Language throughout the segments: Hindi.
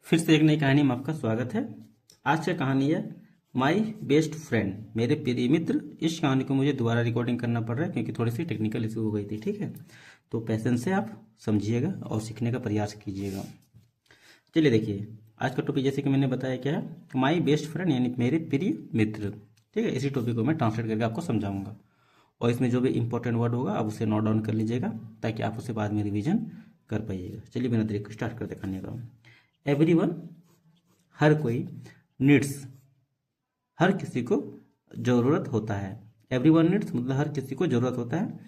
फिर से एक नई कहानी में आपका स्वागत है। आज की कहानी है माई बेस्ट फ्रेंड, मेरे प्रिय मित्र। इस कहानी को मुझे दोबारा रिकॉर्डिंग करना पड़ रहा है क्योंकि थोड़ी सी टेक्निकल इशू हो गई थी। ठीक है, तो पैसेंस से आप समझिएगा और सीखने का प्रयास कीजिएगा। चलिए देखिए, आज का टॉपिक जैसे कि मैंने बताया क्या है, माई बेस्ट फ्रेंड यानी मेरे प्रिय मित्र। ठीक है, इसी टॉपिक को मैं ट्रांसलेट करके आपको समझाऊंगा और इसमें जो भी इंपॉर्टेंट वर्ड होगा आप उसे नोट डाउन कर लीजिएगा ताकि आप उसे बाद में रिवीजन कर पाइएगा। चलिए बिना देरी को स्टार्ट करते कहानी का। एवरीवन, हर कोई, नीड्स, हर किसी को जरूरत होता है। एवरीवन नीड्स मतलब हर किसी को जरूरत होता है।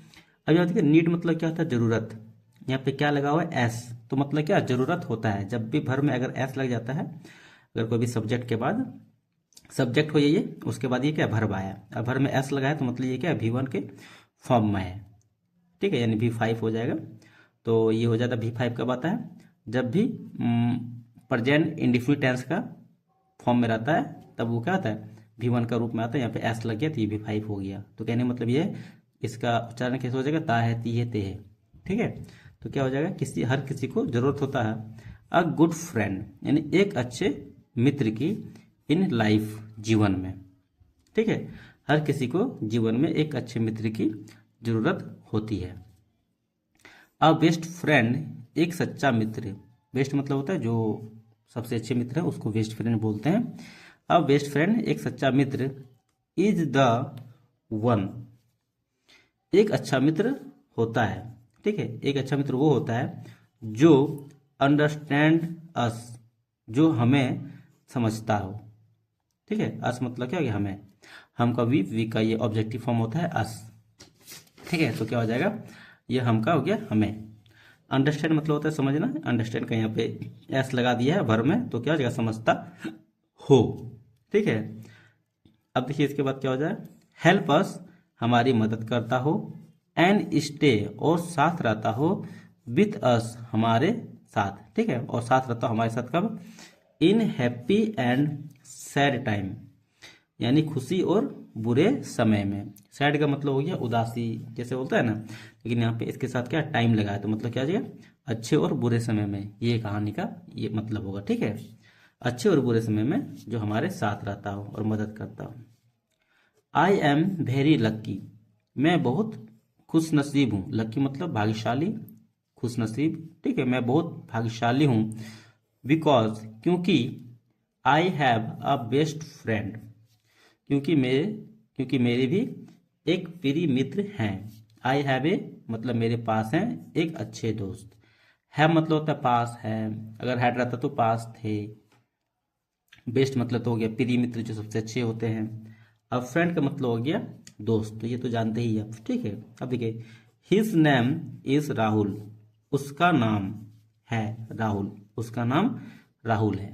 अब यहाँ देखिए, नीड मतलब क्या होता है, जरूरत। यहाँ पे क्या लगा हुआ है, एस, तो मतलब क्या, जरूरत होता है। जब भी वर्ब में अगर एस लग जाता है, अगर कोई भी सब्जेक्ट के बाद, सब्जेक्ट हो ये उसके बाद ये क्या, वर्ब आया। अब वर्ब में एस लगा है तो मतलब ये क्या, V1 के फॉर्म में है। ठीक है, यानी V5 हो जाएगा। तो ये हो जाता है V5 कब आता है, जब भी प्रेजेंट इंडिफिनिट टेंस का फॉर्म में रहता है, तब वो क्या आता है, V1 का रूप में आता है। यहाँ पे एस लग गया तो ये V5 हो गया। तो कहने मतलब ये, इसका उच्चारण कैसे हो जाएगा, ता है, ती है, ते है। ठीक है, तो क्या हो जाएगा, हर किसी को जरूरत होता है। अ गुड फ्रेंड यानी एक अच्छे मित्र की, इन लाइफ जीवन में। ठीक है, हर किसी को जीवन में एक अच्छे मित्र की जरूरत होती है। अ बेस्ट फ्रेंड एक सच्चा मित्र, बेस्ट मतलब होता है जो सबसे अच्छे मित्र है उसको बेस्ट फ्रेंड बोलते हैं। अब बेस्ट फ्रेंड एक सच्चा मित्र, इज द वन, एक अच्छा मित्र होता है। ठीक है, एक अच्छा मित्र वो होता है जो अंडरस्टैंड अस, जो हमें समझता हो। ठीक है, अस मतलब क्या हो गया, हमें, हम का वी का ये ऑब्जेक्टिव फॉर्म होता है अस। ठीक है, तो क्या हो जाएगा, ये हम का हो गया हमें। अंडरस्टैंड मतलब होता है समझना, अंडरस्टैंड का यहाँ पे एस लगा दिया है वर्ब में, तो क्या हो जाएगा, समझता हो। ठीक है, अब देखिए इसके बाद क्या हो जाए, हेल्प अस, हमारी मदद करता हो, एंड स्टे, और साथ रहता हो, विथ अस, हमारे साथ। ठीक है, और साथ रहता हो हमारे साथ कब, इन हैप्पी एंड सैड टाइम, यानी खुशी और बुरे समय में। सैड का मतलब हो गया उदासी जैसे होता है ना, लेकिन यहाँ पे इसके साथ क्या टाइम लगा है, तो मतलब क्या आ जाएगा, अच्छे और बुरे समय में। ये कहानी का ये मतलब होगा। ठीक है, अच्छे और बुरे समय में जो हमारे साथ रहता हो और मदद करता हो। आई एम वेरी लक्की, मैं बहुत खुश नसीब हूँ। लक्की मतलब भाग्यशाली, खुश नसीब। ठीक है, मैं बहुत भाग्यशाली हूँ। बिकॉज, क्योंकि, I have a best friend, क्योंकि मेरे भी एक प्रिय मित्र हैं। आई हैव ए मतलब मेरे पास हैं एक अच्छे दोस्त। है मतलब होता है पास है, अगर हैड रहता तो पास थे। बेस्ट मतलब तो हो गया प्रिय मित्र जो सबसे अच्छे होते हैं। अब फ्रेंड का मतलब हो गया दोस्त, तो ये तो जानते ही आप। ठीक है, अब देखिए, हिज नेम इज राहुल, उसका नाम है राहुल, उसका नाम राहुल है।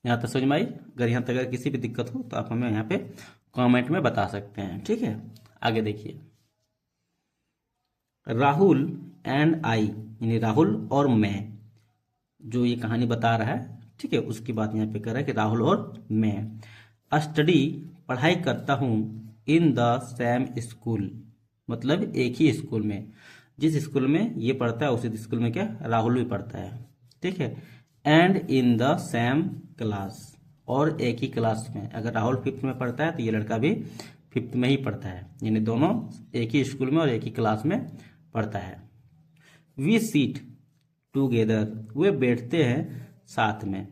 यहाँ तक समझ में आई। अगर यहाँ तक अगर किसी भी दिक्कत हो तो आप हमें यहाँ पे कमेंट में बता सकते हैं। ठीक है, आगे देखिए, राहुल एंड आई यानी राहुल और मैं, जो ये कहानी बता रहा है। ठीक है, उसकी बात यहाँ पे कर रहा है कि राहुल और मैं स्टडी, पढ़ाई करता हूँ, इन द सेम स्कूल, मतलब एक ही स्कूल में। जिस स्कूल में ये पढ़ता है उसी स्कूल में क्या, राहुल भी पढ़ता है। ठीक है, and in the same class, और एक ही क्लास में। अगर राहुल फिफ्थ में पढ़ता है तो ये लड़का भी फिफ्थ में ही पढ़ता है, यानी दोनों एक ही स्कूल में और एक ही क्लास में पढ़ता है। वी सीट टूगेदर, वे बैठते हैं साथ में।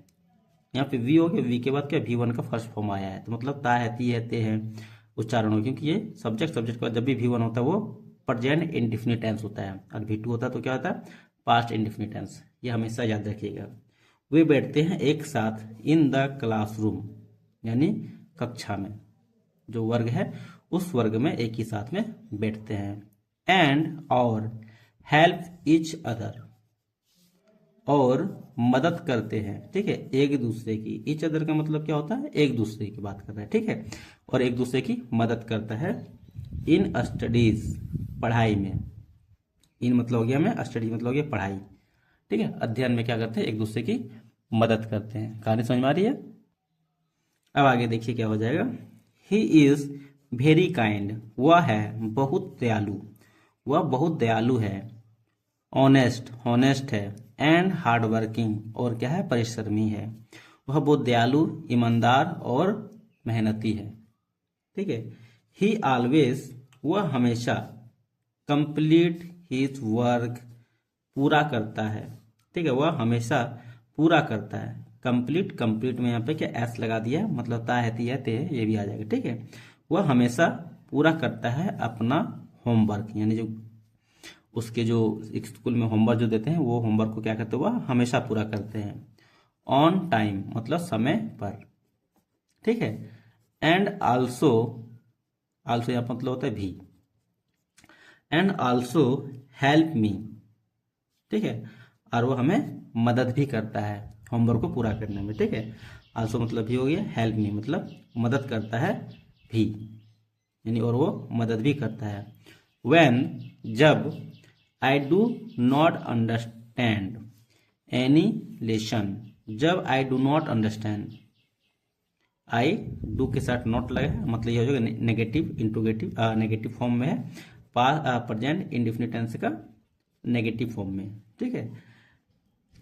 यहाँ पे वी हो गया, वी के बाद क्या, V1 का फर्स्ट फॉर्म आया है, तो मतलब ता है, ती है, ते है उच्चारण हो, क्योंकि ये सब्जेक्ट के बाद जब भी V1 होता है वो प्रेजेंट इंडिफिनिट टेंस होता है, और V2 होता है तो क्या होता है, पास्ट इंडिफिनिट टेंस। ये हमेशा याद रखिएगा। वे बैठते हैं एक साथ इन द क्लासरूम, यानी कक्षा में, जो वर्ग है उस वर्ग में एक ही साथ में बैठते हैं। एंड और, हेल्प ईच अदर, और मदद करते हैं। ठीक है, एक दूसरे की, ईच अदर का मतलब क्या होता है, एक दूसरे की बात कर रहा है। ठीक है, और एक दूसरे की मदद करता है। इन स्टडीज, पढ़ाई में। इन मतलब हो गया में, स्टडी मतलब हो गया पढ़ाई। ठीक है, अध्ययन में क्या करते हैं, एक दूसरे की मदद करते हैं। कहानी समझ में आ रही है। अब आगे देखिए क्या हो जाएगा, ही इज वेरी काइंड, वह है बहुत दयालु, वह बहुत दयालु है। ऑनेस्ट, हॉनेस्ट है। एंड हार्ड वर्किंग, और क्या है, परिश्रमी है। वह बहुत दयालु, ईमानदार और मेहनती है। ठीक है। ही ऑलवेज, वह हमेशा, कंप्लीट हिज वर्क, पूरा करता है। ठीक है, वह हमेशा पूरा करता है। कंप्लीट, कंप्लीट में यहाँ पे क्या एस लगा दिया है, मतलब ता है, ती है, ते है, ये भी आ जाएगा। ठीक है, वह हमेशा पूरा करता है अपना होमवर्क, यानी जो उसके जो एक स्कूल में होमवर्क जो देते हैं वो होमवर्क को क्या करते हैं, वह हमेशा पूरा करते हैं। ऑन टाइम मतलब समय पर। ठीक है। एंड आल्सो, आल्सो यहाँ मतलब होता है भी। And also help me. ठीक है, और वो हमें मदद भी करता है होमवर्क को पूरा करने में। ठीक है, आल्सो मतलब भी हो गया, हेल्प मी मतलब मदद करता है भी, यानी और वो मदद भी करता है। व्हेन, जब, I do not understand any lesson, जब I do not understand, I do के साथ नॉट लगा है, मतलब ये हो जाएगा नेगेटिव इंट्रोगेटिव, नेगेटिव फॉर्म में है, प्रेजेंट इंडेफिनिट टेंस का नेगेटिव फॉर्म में। ठीक है,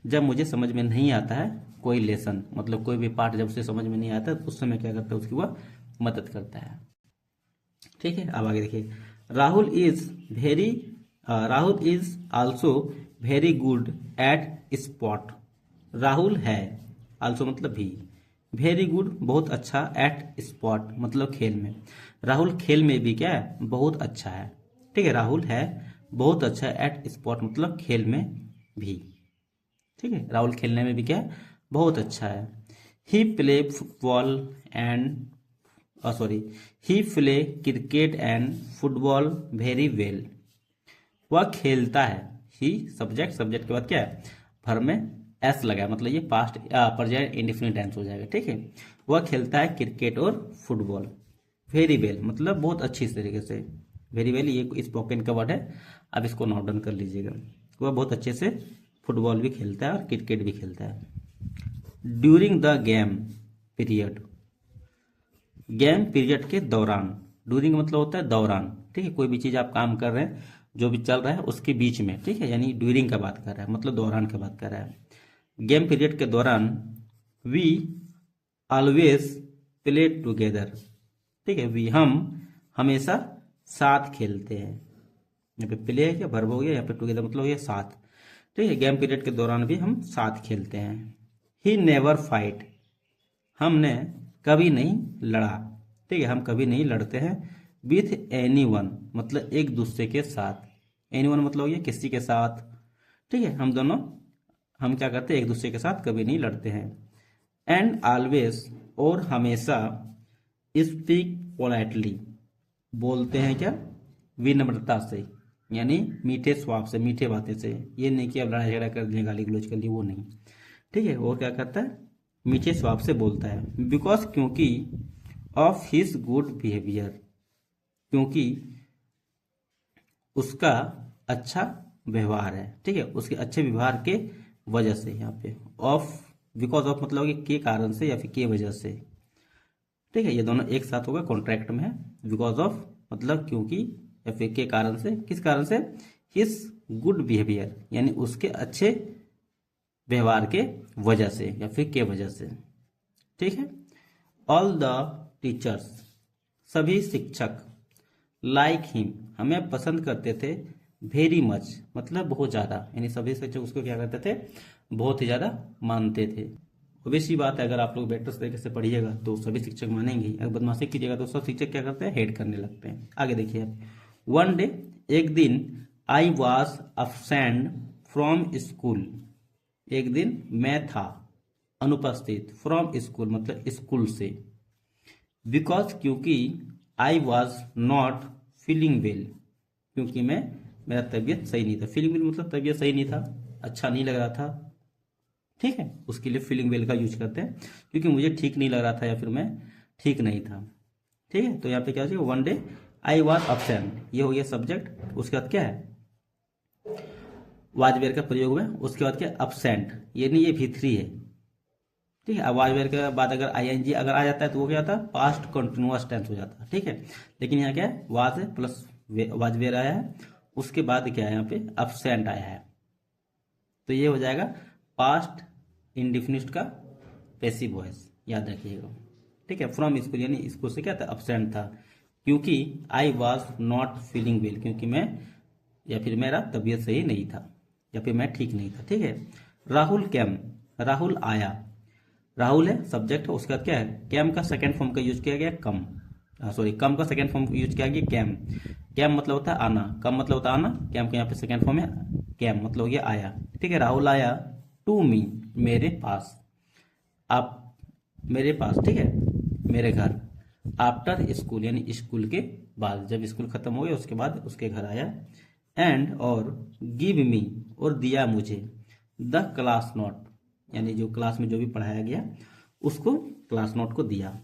जब मुझे समझ में नहीं आता है कोई लेसन, मतलब कोई भी पार्ट जब उसे समझ में नहीं आता तो उस समय क्या करता है, उसकी वह मदद करता है। ठीक है, अब आगे देखिए। Rahul is very, Rahul is also very good at sport. Rahul है, आल्सो मतलब भी, वेरी गुड बहुत अच्छा, एट स्पोर्ट मतलब खेल में। राहुल खेल में भी क्या है, बहुत अच्छा है। ठीक है, राहुल है बहुत अच्छा, एट स्पोर्ट मतलब खेल में भी। ठीक है, राहुल खेलने में भी क्या है, बहुत अच्छा है। He play football and, sorry, he play cricket and football very well. वह खेलता है, ही सब्जेक्ट, सब्जेक्ट के बाद क्या है, भर में एस लगा है, मतलब ये पास्ट प्रेजेंट इंडेफिनिट टेंस हो जाएगा। ठीक है, वह खेलता है क्रिकेट और फुटबॉल वेरी वेल मतलब बहुत अच्छी तरीके से। वेरी वेल ये स्पोकन का वर्ड है, अब इसको नोट डाउन कर लीजिएगा। वह बहुत अच्छे से फुटबॉल भी खेलता है और क्रिकेट भी खेलता है। During the game period, game period के दौरान, ड्यूरिंग मतलब होता है दौरान। ठीक है, कोई भी चीज़ आप काम कर रहे हैं, जो भी चल रहा है उसके बीच में। ठीक है, यानी ड्यूरिंग का बात कर रहा है, मतलब दौरान का बात कर रहा है। गेम पीरियड के दौरान वी ऑलवेज प्ले टुगेदर। ठीक है, वी हम हमेशा साथ खेलते हैं। यहाँ पे प्ले है क्या, वर्ब हो गया, यहाँ पे टुगेदर मतलब ये साथ। ठीक है, गेम पीरियड के दौरान भी हम साथ खेलते हैं। ही नेवर फाइट, हमने कभी नहीं लड़ा। ठीक है, हम कभी नहीं लड़ते हैं। विथ एनी वन मतलब एक दूसरे के साथ, एनी वन मतलब ये किसी के साथ। ठीक है, हम दोनों, हम क्या करते हैं, एक दूसरे के साथ कभी नहीं लड़ते हैं। एंड ऑलवेज और हमेशा, स्पीक पोलाइटली बोलते हैं क्या, विनम्रता से, यानी मीठे स्वभाव से, मीठे बातें से। ये नहीं कि अब लड़ाई झगड़ा कर लिए, गाली गलौज कर ली, वो नहीं। ठीक है, वो क्या करता है, मीठे स्वभाव से बोलता है। बिकॉज क्योंकि, ऑफ हिज गुड बिहेवियर क्योंकि उसका अच्छा व्यवहार है। ठीक है, उसके अच्छे व्यवहार के वजह से, यहाँ पे ऑफ, बिकॉज ऑफ मतलब कि के कारण से या फिर के वजह से। ठीक है, ये दोनों एक साथ होगा, कॉन्ट्रैक्ट में है। बिकॉज ऑफ मतलब क्योंकि, या फिर के कारण से, किस कारण से, हिज गुड बिहेवियर यानी उसके अच्छे व्यवहार के वजह से या फिर के वजह से। ठीक है, ऑल द टीचर्स सभी शिक्षक, लाइक हिम हमें पसंद करते थे, वेरी मच मतलब बहुत ज़्यादा, यानी सभी शिक्षक उसको क्या करते थे, बहुत ही ज़्यादा मानते थे। ऑब्वियसली बात है, अगर आप लोग बेटर तरीके से पढ़िएगा तो सभी शिक्षक मानेंगे, अगर बदमाशी कीजिएगा तो सब शिक्षक क्या करते हैं, हेड करने लगते हैं। आगे देखिए आप। वन डे एक दिन, I was absent from school, एक दिन मैं था अनुपस्थित, फ्रॉम स्कूल मतलब स्कूल से। बिकॉज क्योंकि, I was not feeling well क्योंकि मेरा तबीयत सही नहीं था। फीलिंग वेल मतलब तबीयत सही नहीं था, अच्छा नहीं लग रहा था। ठीक है, उसके लिए फीलिंग वेल का यूज करते हैं, क्योंकि मुझे ठीक नहीं लग रहा था या फिर मैं ठीक नहीं था। ठीक है, तो यहाँ पे क्या हो जाएगा, one day I was absent, ये हो गया सब्जेक्ट। उसके बाद क्या है, वाज वेयर का प्रयोग हुआ। उसके बाद क्या, अब्सेंट, ये नहीं, ये भी थ्री है। ठीक है, अब वाज वेयर के बाद अगर आईएनजी अगर आ जाता है तो वो क्या होता है, पास्ट कंटिन्यूअस टेंस हो जाता है। ठीक है, लेकिन यहाँ क्या है, वाज है प्लस वाज वेयर आया है, उसके बाद क्या है, यहाँ पे अब्सेंट आया है। तो ये हो जाएगा पास्ट इंडिफिनिट का पैसिव वॉइस, याद रखिएगा। ठीक है, फ्रॉम स्कूल यानी स्कूल से क्या था, एब्सेंट था, क्योंकि I was not feeling well, क्योंकि मैं या फिर मेरा तबीयत सही नहीं था या फिर मैं ठीक नहीं था। ठीक है, राहुल कैम, राहुल आया, राहुल है सब्जेक्ट है, उसका क्या है, कैम का सेकेंड फॉर्म का यूज किया गया कम, सॉरी कम का सेकेंड फॉर्म यूज किया गया कैम। कैम मतलब होता है आना, कम मतलब होता है आना, कैम का यहाँ पे सेकेंड फॉर्म है कैम, मतलब हो गया आया। ठीक है, राहुल आया टू मी, मेरे पास, आप मेरे पास, ठीक है, मेरे घर, आफ्टर स्कूल यानी स्कूल के बाद, जब स्कूल खत्म हो गया उसके बाद उसके घर आया, एंड और गिव मी और दिया मुझे, द क्लास नोट यानी जो क्लास में जो भी पढ़ाया गया उसको क्लास नोट को दिया।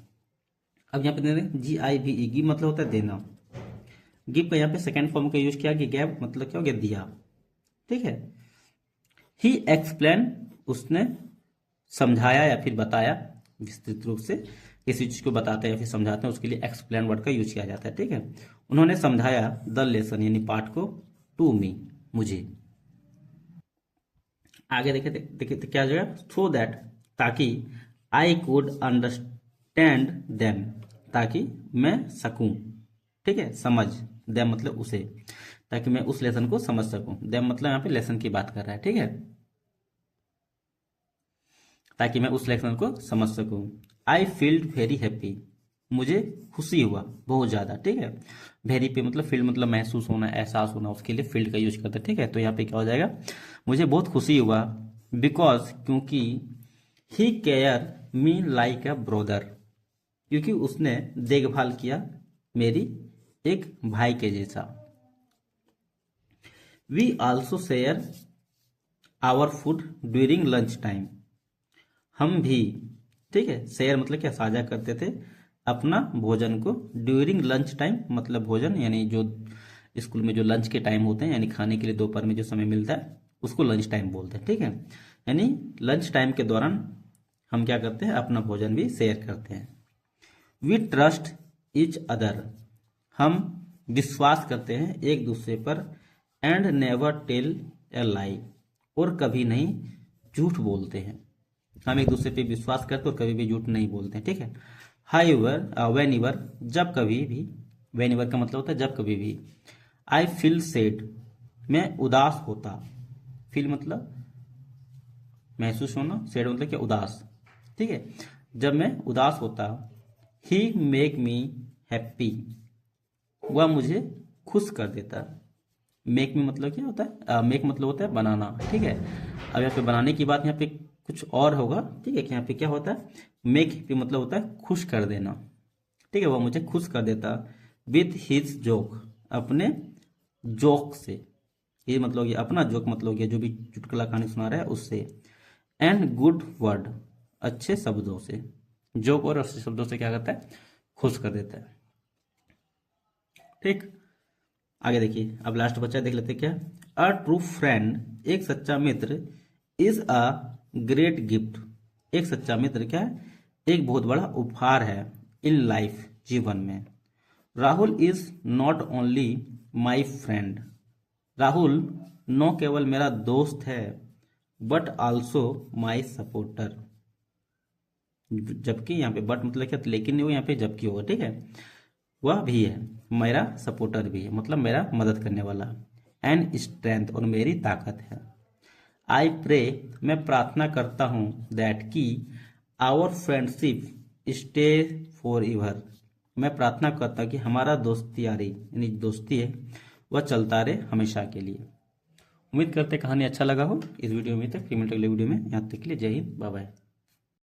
अब यहाँ पे दे दें GIVE, गिव मतलब होता है देना, गिव का यहाँ पे सेकेंड फॉर्म का यूज किया कि गैव मतलब क्या हो गया, दिया। ठीक है, ही एक्सप्लेन, उसने समझाया या फिर बताया, विस्तृत रूप से किसी चीज को बताते हैं या फिर समझाते हैं उसके लिए एक्सप्लेन वर्ड का यूज किया जाता है। ठीक है, उन्होंने समझाया द लेसन यानी पाठ को, टू मी मुझे। आगे देखे देखे तो क्या जाएगा, सो दैट ताकि, आई कुड अंडरस्टैंड देम ताकि मैं सकूं, ठीक है, समझ, देम मतलब उसे, ताकि मैं उस लेसन को समझ सकूं, देम मतलब यहाँ पे लेसन की बात कर रहा है। ठीक है, ताकि मैं उस लेसन को समझ सकूं। आई फील्ड वेरी हैप्पी, मुझे खुशी हुआ बहुत ज्यादा। ठीक है, वेरी पे मतलब फील्ड मतलब महसूस होना, एहसास होना, उसके लिए फील्ड का यूज करते हैं। ठीक है, तो यहाँ पे क्या हो जाएगा, मुझे बहुत खुशी हुआ, बिकॉज क्योंकि, he care me like a brother क्योंकि उसने देखभाल किया मेरी एक भाई के जैसा। We also share our food during lunch time, हम भी, ठीक है, शेयर मतलब क्या, साझा करते थे अपना भोजन को, ड्यूरिंग लंच टाइम मतलब भोजन यानी जो स्कूल में जो लंच के टाइम होते हैं यानी खाने के लिए दोपहर में जो समय मिलता है उसको लंच टाइम बोलते हैं। ठीक है, यानी लंच टाइम के दौरान हम क्या करते हैं, अपना भोजन भी शेयर करते हैं। वी ट्रस्ट ईच अदर, हम विश्वास करते हैं एक दूसरे पर, एंड नेवर टेल ए लाई, और कभी नहीं झूठ बोलते हैं। हम एक दूसरे पे विश्वास करते और कभी भी झूठ नहीं बोलते हैं। ठीक है, हाईवर वेन एवर, जब कभी भी, वेन एवर का मतलब होता है जब कभी भी। आई फील सैड, मैं उदास होता, फील मतलब महसूस होना, सैड मतलब क्या, उदास। ठीक है, जब मैं उदास होता, ही मेक मी हैप्पी, वह मुझे खुश कर देता। मेक मी मतलब क्या होता है, मेक मतलब होता है बनाना। ठीक है, अब यहाँ पे बनाने की बात यहाँ पे कुछ और होगा। ठीक है, कि यहाँ पे क्या होता है, मेक पे मतलब होता है खुश कर देना। ठीक है, वह मुझे खुश कर देता, विथ हिज जोक, अपने जोक से, ये मतलब ये अपना जोक मतलब ये जो भी चुटकुला कहानी सुना रहा है उससे, एंड गुड वर्ड, अच्छे शब्दों से, जोक और अच्छे शब्दों से क्या करता है, खुश कर देता है। ठीक, आगे देखिए, अब लास्ट बच्चा देख लेते क्या, अ ट्रू फ्रेंड, एक सच्चा मित्र, इज अ ग्रेट गिफ्ट, एक सच्चा मित्र क्या है, एक बहुत बड़ा उपहार है, इन लाइफ, जीवन में। Rahul is not only my friend, Rahul न केवल मेरा दोस्त है, बट आल्सो माई सपोर्टर, जबकि यहाँ पे बट मतलब क्या, लेकिन नहीं हो, यहाँ पे जबकि होगा। ठीक है, वह भी है, मेरा सपोर्टर भी है मतलब मेरा मदद करने वाला, एंड स्ट्रेंथ और मेरी ताकत है। आई प्रे, मैं प्रार्थना करता हूँ, दैट की, our friendship stay forever, मैं प्रार्थना करता हूँ कि हमारा दोस्ती यारी यानी दोस्ती है वह चलता रहे हमेशा के लिए। उम्मीद करते कहानी अच्छा लगा हो। इस वीडियो में तक, फिर मिलते अगले वीडियो में, यहाँ तक के लिए जय हिंद, बाय बाय।